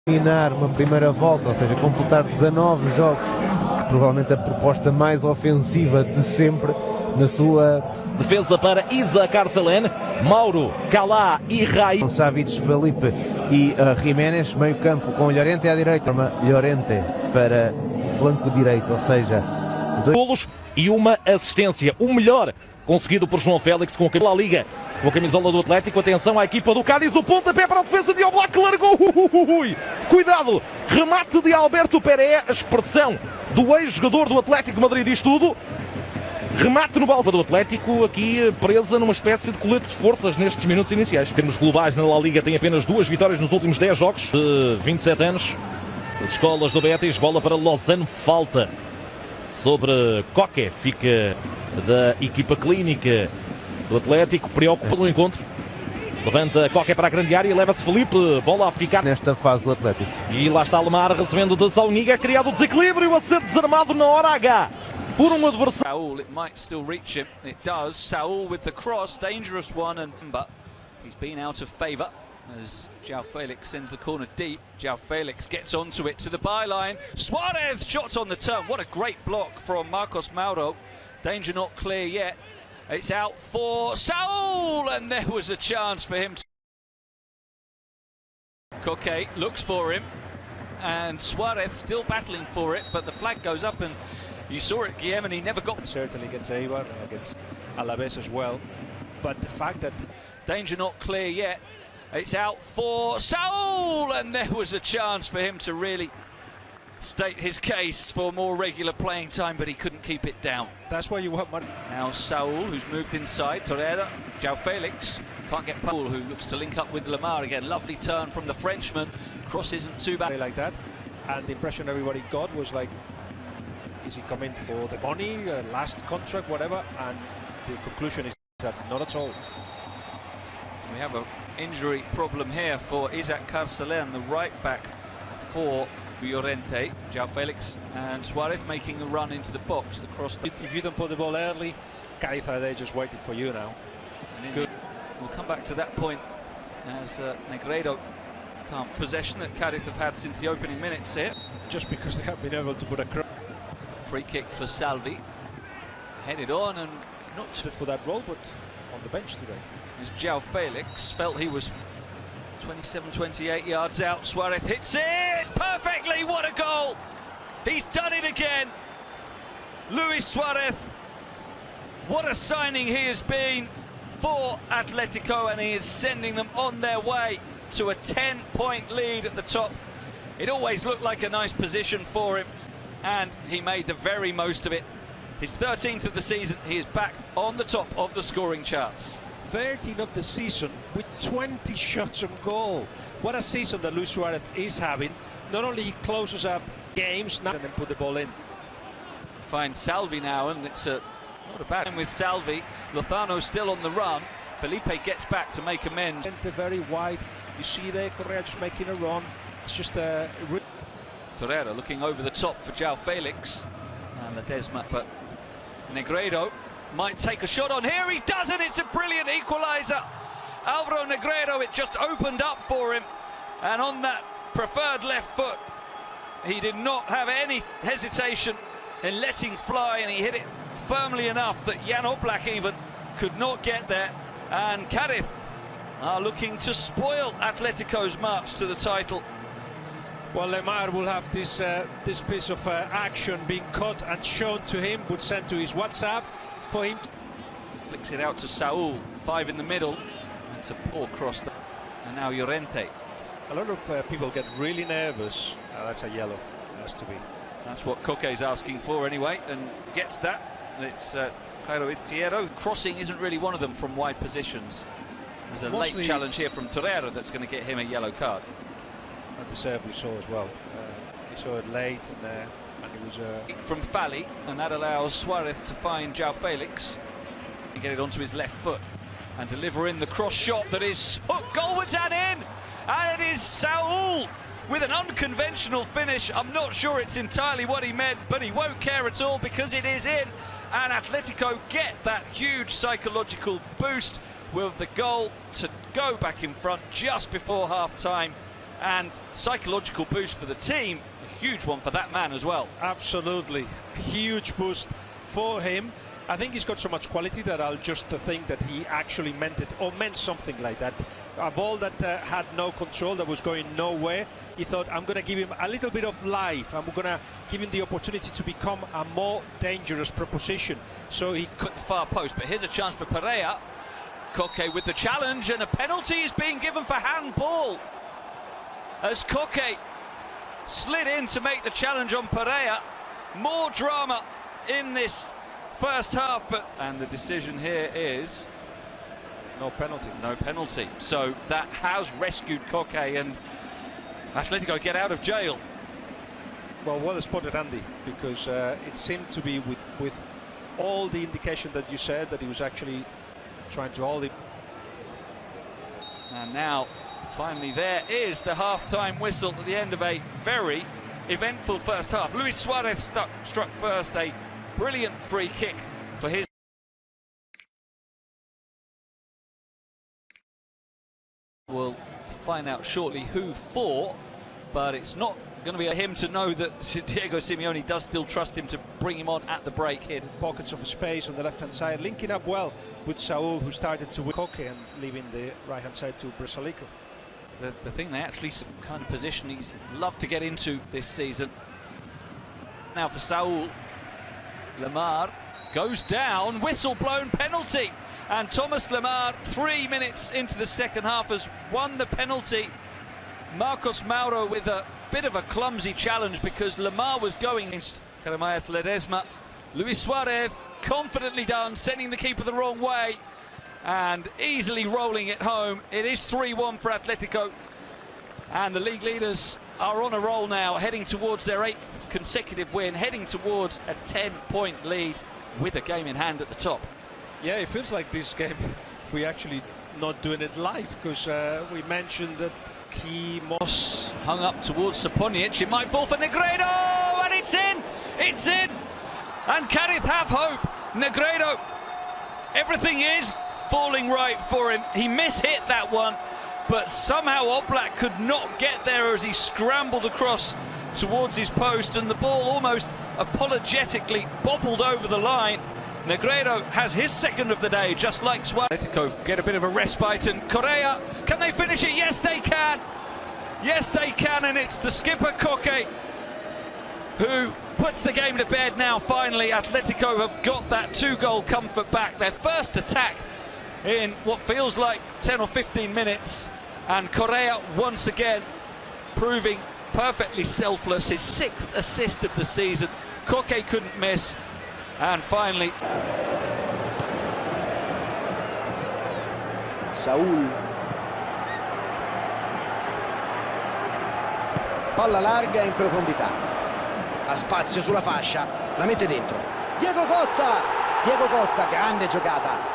Terminar uma primeira volta, ou seja, completar 19 jogos, provavelmente a proposta mais ofensiva de sempre na sua defesa para Isa Carcelén, Mauro, Calá e Rai. Savic, Felipe e Jiménez, meio campo com Llorente à direita, Llorente para o flanco direito, ou seja, golos e uma assistência, o melhor conseguido por João Félix com a Liga. Com a camisola do Atlético, atenção à equipa do Cadizz, o pontapé para a defesa de Oblak, largou, cuidado, remate de Alberto Peré, a expressão do ex-jogador do Atlético de Madrid diz tudo, remate no balão do Atlético, aqui presa numa espécie de colete de forças nestes minutos iniciais. Em termos globais, na La Liga tem apenas 2 vitórias nos últimos 10 jogos, de 27 anos, as escolas do Betis, bola para Lozano, falta sobre Coque, fica da equipa clínica do Atlético, preocupa no encontro. Levanta Coque para a grande área e leva-se Felipe, bola a ficar nesta fase do Atlético. E lá está Lemar recebendo de Sauniga, criado o desequilíbrio a ser desarmado na hora H por um adversário. Saul, it might still reach him. It does. Saul with the cross, dangerous one, but he's been out of favour as João Félix sends the corner deep. João Félix gets onto it to the byline. Suarez shot on the turn. What a great block from Marcos Mauro. Danger not clear yet. It's out for Saul, and there was a chance for him. Coque looks for him, and Suarez still battling for it, but the flag goes up, and you saw it, Guillem, and he never got. Certainly against Eibar, against Alaves as well. But the fact that danger not clear yet. It's out for Saul, and there was a chance for him to really state his case for more regular playing time, but he couldn't keep it down. That's why you want money. Now Saul, who's moved inside, Torreira, João Félix, can't get Paul, who looks to link up with Lemar again. Lovely turn from the Frenchman, cross isn't too bad. Like that, and the impression everybody got was like, is he coming for the money, last contract, whatever, and the conclusion is that not at all. We have an injury problem here for Isaac Carcelén, the right back for Llorente. João Félix and Suarez making a run into the box. The cross. If you don't put the ball early, Cadizz are there just waiting for you now. Good. We'll come back to that point as Negredo can't possession that Cadizz have had since the opening minutes here. Just because they have been able to put a free kick for Salvi. Headed on and not for that role, but on the bench today. As João Félix felt he was 27-28 yards out, Suarez hits it perfectly. What a goal! He's done it again. Luis Suarez, what a signing he has been for Atletico, and he is sending them on their way to a 10-point lead at the top. It always looked like a nice position for him, and he made the very most of it. His 13th of the season, he is back on the top of the scoring charts. 13 of the season with 20 shots on goal. What a season that Luis Suarez is having. Not only he closes up games now and then put the ball in. Finds Salvi now, and it's not a bad one with Salvi. Lozano still on the run. Felipe gets back to make amends. Very wide. You see there Correa just making a run. It's just a Torreira looking over the top for João Félix and Ledesma, but Negredo might take a shot on here. He doesn't. It's a brilliant equaliser. Álvaro Negredo, it just opened up for him, and on that preferred left foot he did not have any hesitation in letting fly, and he hit it firmly enough that Jan Oblak even could not get there. And Cadizz are looking to spoil Atletico's march to the title. Well, Lemar will have this piece of action being caught and shown to him, would send to his WhatsApp for him. Flicks it out to Saul, 5 in the middle. It's a poor cross. And now Llorente. A lot of people get really nervous. That's a yellow, it has to be. That's what Coque's asking for anyway, and gets that. It's Jairo Izquierdo. Crossing isn't really one of them from wide positions. There's a late challenge here from Torreira that's going to get him a yellow card. And the serve we saw as well. He saw it late, and it was from Fali, and that allows Suarez to find João Félix and get it onto his left foot and deliver in the cross shot that is hooked goalwards and in, and it is Saul with an unconventional finish. I'm not sure it's entirely what he meant, but he won't care at all because it is in, and Atletico get that huge psychological boost with the goal to go back in front just before half-time. and psychological boost for the team. A huge one for that man as well. Absolutely, huge boost for him. I think he's got so much quality that I'll just think that he actually meant it, or meant something like that. A ball that had no control, that was going nowhere. He thought, I'm going to give him a little bit of life. I'm going to give him the opportunity to become a more dangerous proposition. So he Cut the far post, but here's a chance for Pereira. Koke with the challenge, and a penalty is being given for handball. As Koke slid in to make the challenge on Pereira. More drama in this first half, and the decision here is no penalty. No penalty. So that has rescued Koke, and Atletico get out of jail. Well spotted, Andy, because it seemed to be with all the indication that you said that he was actually trying to hold him. And now, finally, there is the half-time whistle at the end of a very eventful first half. Luis Suarez struck first, a brilliant free kick for his. We'll find out shortly who for, but it's not going to be him to know that Diego Simeone does still trust him to bring him on at the break here. Pockets of space on the left-hand side, linking up well with Saul, who started to win Koke and leaving the right-hand side to Brasilico. The thing they actually kind of position he's loved to get into this season. Now for Saul, Lemar goes down, whistle blown, penalty, and Thomas Lemar, 3 minutes into the second half, has won the penalty. Marcos Mauro with a bit of a clumsy challenge because Lemar was going against Jeremias Ledesma. Luis Suarez confidently done, sending the keeper the wrong way and easily rolling it home. It is 3-1 for Atletico, and the league leaders are on a roll now, heading towards their 8th consecutive win, heading towards a 10-point lead with a game in hand at the top. Yeah, it feels like this game we're actually not doing it live, because we mentioned that Moss hung up towards Saponic. It might fall for Negredo, and it's in! It's in! And Cadizz have hope. Negredo, everything is falling right for him. He mishit that one, but somehow Oblak could not get there as he scrambled across towards his post, and the ball almost apologetically bobbled over the line. Negredo has his second of the day, just like Suarez. Atletico get a bit of a respite, and Correa, can they finish it? Yes, they can. Yes, they can, and it's the skipper, Koke, who puts the game to bed now. Finally, Atletico have got that 2-goal comfort back. Their first attack in what feels like 10 or 15 minutes, and Correa once again proving perfectly selfless, his 6th assist of the season. Koke couldn't miss, and finally Saul, palla larga in profondità, ha spazio sulla fascia, la mette dentro. Diego Costa, grande giocata,